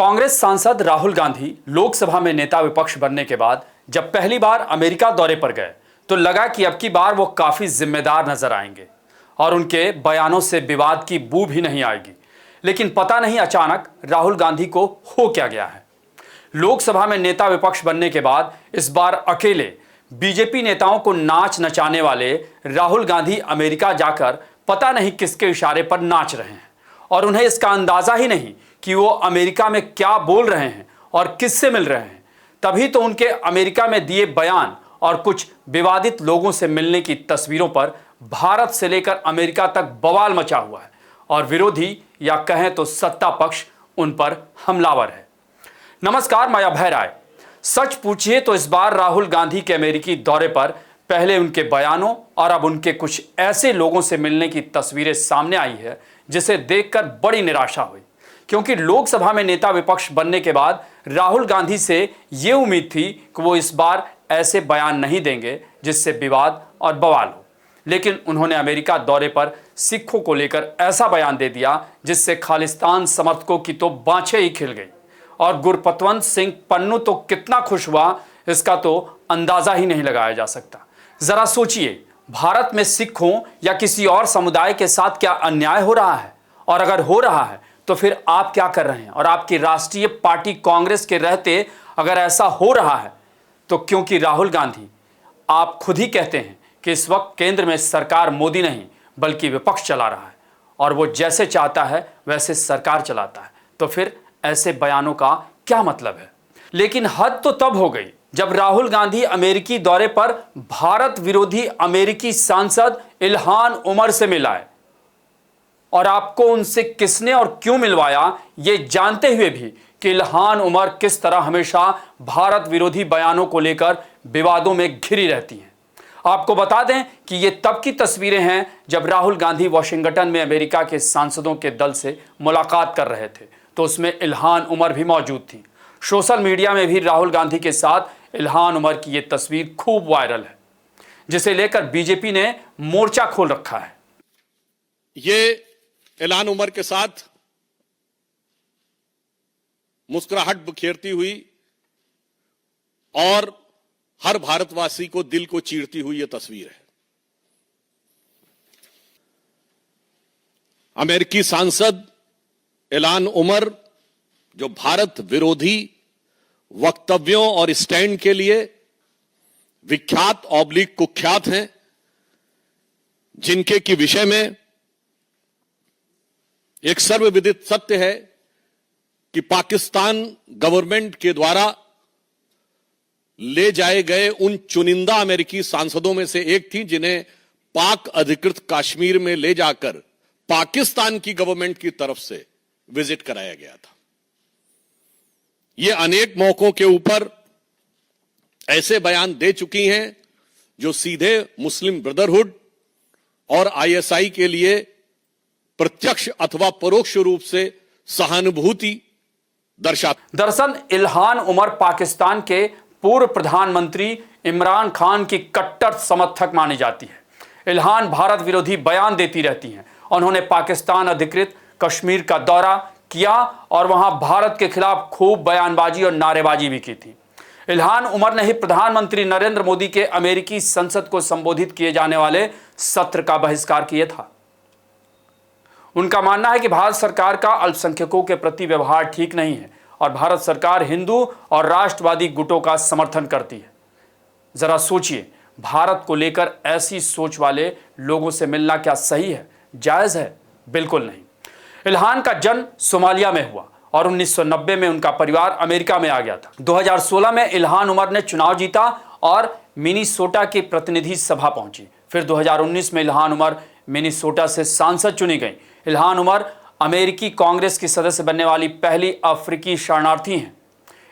कांग्रेस सांसद राहुल गांधी लोकसभा में नेता विपक्ष बनने के बाद जब पहली बार अमेरिका दौरे पर गए तो लगा कि अब की बार वो काफी जिम्मेदार नजर आएंगे और उनके बयानों से विवाद की बू भी नहीं आएगी। लेकिन पता नहीं अचानक राहुल गांधी को हो क्या गया है। लोकसभा में नेता विपक्ष बनने के बाद इस बार अकेले बीजेपी नेताओं को नाच नचाने वाले राहुल गांधी अमेरिका जाकर पता नहीं किसके इशारे पर नाच रहे हैं और उन्हें इसका अंदाजा ही नहीं कि वो अमेरिका में क्या बोल रहे हैं और किससे मिल रहे हैं। तभी तो उनके अमेरिका में दिए बयान और कुछ विवादित लोगों से मिलने की तस्वीरों पर भारत से लेकर अमेरिका तक बवाल मचा हुआ है और विरोधी या कहें तो सत्ता पक्ष उन पर हमलावर है। नमस्कार, मैं अभय राय। सच पूछिए तो इस बार राहुल गांधी के अमेरिकी दौरे पर पहले उनके बयानों और अब उनके कुछ ऐसे लोगों से मिलने की तस्वीरें सामने आई है जिसे देखकर बड़ी निराशा हुई, क्योंकि लोकसभा में नेता विपक्ष बनने के बाद राहुल गांधी से ये उम्मीद थी कि वो इस बार ऐसे बयान नहीं देंगे जिससे विवाद और बवाल हो। लेकिन उन्होंने अमेरिका दौरे पर सिखों को लेकर ऐसा बयान दे दिया जिससे खालिस्तान समर्थकों की तो बाँछें ही खिल गई और गुरपतवंत सिंह पन्नू तो कितना खुश हुआ इसका तो अंदाजा ही नहीं लगाया जा सकता। जरा सोचिए, भारत में सिखों या किसी और समुदाय के साथ क्या अन्याय हो रहा है, और अगर हो रहा है तो फिर आप क्या कर रहे हैं। और आपकी राष्ट्रीय पार्टी कांग्रेस के रहते अगर ऐसा हो रहा है तो क्योंकि राहुल गांधी आप खुद ही कहते हैं कि इस वक्त केंद्र में सरकार मोदी नहीं बल्कि विपक्ष चला रहा है और वो जैसे चाहता है वैसे सरकार चलाता है, तो फिर ऐसे बयानों का क्या मतलब है। लेकिन हद तो तब हो गई जब राहुल गांधी अमेरिकी दौरे पर भारत विरोधी अमेरिकी सांसद इल्हान उमर से मिलाए और आपको उनसे किसने और क्यों मिलवाया ये जानते हुए भी कि इल्हान उमर किस तरह हमेशा भारत विरोधी बयानों को लेकर विवादों में घिरी रहती हैं। आपको बता दें कि ये तब की तस्वीरें हैं जब राहुल गांधी वॉशिंगटन में अमेरिका के सांसदों के दल से मुलाकात कर रहे थे, तो उसमें इल्हान उमर भी मौजूद थी। सोशल मीडिया में भी राहुल गांधी के साथ इल्हान उमर की यह तस्वीर खूब वायरल है, जिसे लेकर बीजेपी ने मोर्चा खोल रखा है। ये इल्हान उमर के साथ मुस्कुराहट बिखेरती हुई और हर भारतवासी को दिल को चीरती हुई यह तस्वीर है। अमेरिकी सांसद इल्हान उमर जो भारत विरोधी वक्तव्यों और स्टैंड के लिए विख्यात ऑब्लिक कुख्यात हैं, जिनके की विषय में एक सर्वविदित सत्य है कि पाकिस्तान गवर्नमेंट के द्वारा ले जाए गए उन चुनिंदा अमेरिकी सांसदों में से एक थी जिन्हें पाक अधिकृत कश्मीर में ले जाकर पाकिस्तान की गवर्नमेंट की तरफ से विजिट कराया गया था। ये अनेक मौकों के ऊपर ऐसे बयान दे चुकी हैं जो सीधे मुस्लिम ब्रदरहुड और आईएसआई के लिए प्रत्यक्ष अथवा परोक्ष रूप से सहानुभूति दर्शाती। दरअसल इल्हान उमर पाकिस्तान के पूर्व प्रधानमंत्री इमरान खान की कट्टर समर्थक मानी जाती है। इल्हान भारत विरोधी बयान देती रहती हैं। उन्होंने पाकिस्तान अधिकृत कश्मीर का दौरा किया और वहां भारत के खिलाफ खूब बयानबाजी और नारेबाजी भी की थी। इल्हान उमर ने ही प्रधानमंत्री नरेंद्र मोदी के अमेरिकी संसद को संबोधित किए जाने वाले सत्र का बहिष्कार किया था। उनका मानना है कि भारत सरकार का अल्पसंख्यकों के प्रति व्यवहार ठीक नहीं है और भारत सरकार हिंदू और राष्ट्रवादी गुटों का समर्थन करती है। जरा सोचिए, भारत को लेकर ऐसी सोच वाले लोगों से मिलना क्या सही है, जायज है? बिल्कुल नहीं। इल्हान का जन्म सोमालिया में हुआ और 1990 में उनका परिवार अमेरिका में आ गया था। 2016 में इल्हान उमर ने चुनाव जीता और मिनीसोटा की प्रतिनिधि सभा पहुंची। फिर 2019 में इल्हान उमर मिनीसोटा से सांसद चुनी गई। इल्हान उमर अमेरिकी कांग्रेस की सदस्य बनने वाली पहली अफ्रीकी शरणार्थी हैं।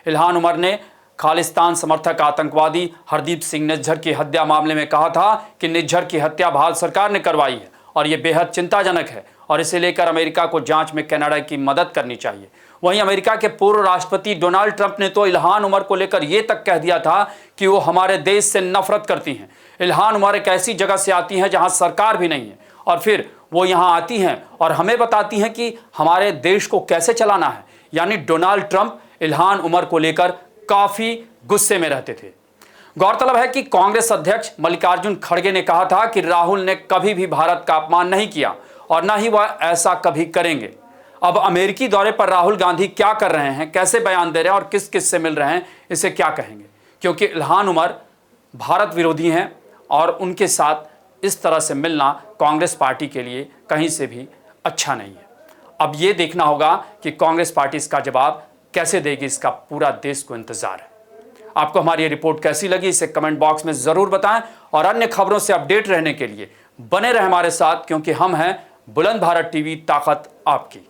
इल्हान उमर ने खालिस्तान समर्थक आतंकवादी हरदीप सिंह निज्जर की हत्या मामले में कहा था कि निज्जर की हत्या भारत सरकार ने करवाई है और यह बेहद चिंताजनक है और इसे लेकर अमेरिका को जांच में कनाडा की मदद करनी चाहिए। वहीं अमेरिका के पूर्व राष्ट्रपति डोनाल्ड ट्रंप ने तो इल्हान उमर को लेकर यह तक कह दिया था कि वो हमारे देश से नफरत करती हैं। इल्हान उमर एक ऐसी जगह से आती हैं जहां सरकार भी नहीं है और फिर वो यहाँ आती हैं और हमें बताती हैं कि हमारे देश को कैसे चलाना है। यानी डोनाल्ड ट्रंप इल्हान उमर को लेकर काफी गुस्से में रहते थे। गौरतलब है कि कांग्रेस अध्यक्ष मल्लिकार्जुन खड़गे ने कहा था कि राहुल ने कभी भी भारत का अपमान नहीं किया और न ही वह ऐसा कभी करेंगे। अब अमेरिकी दौरे पर राहुल गांधी क्या कर रहे हैं, कैसे बयान दे रहे हैं और किस किस से मिल रहे हैं, इसे क्या कहेंगे, क्योंकि इल्हान उमर भारत विरोधी हैं और उनके साथ इस तरह से मिलना कांग्रेस पार्टी के लिए कहीं से भी अच्छा नहीं है। अब ये देखना होगा कि कांग्रेस पार्टी इसका जवाब कैसे देगी, इसका पूरा देश को इंतजार है। आपको हमारी ये रिपोर्ट कैसी लगी, इसे कमेंट बॉक्स में जरूर बताएं और अन्य खबरों से अपडेट रहने के लिए बने रहें हमारे साथ, क्योंकि हम हैं बुलंद भारत टीवी, ताकत आपकी।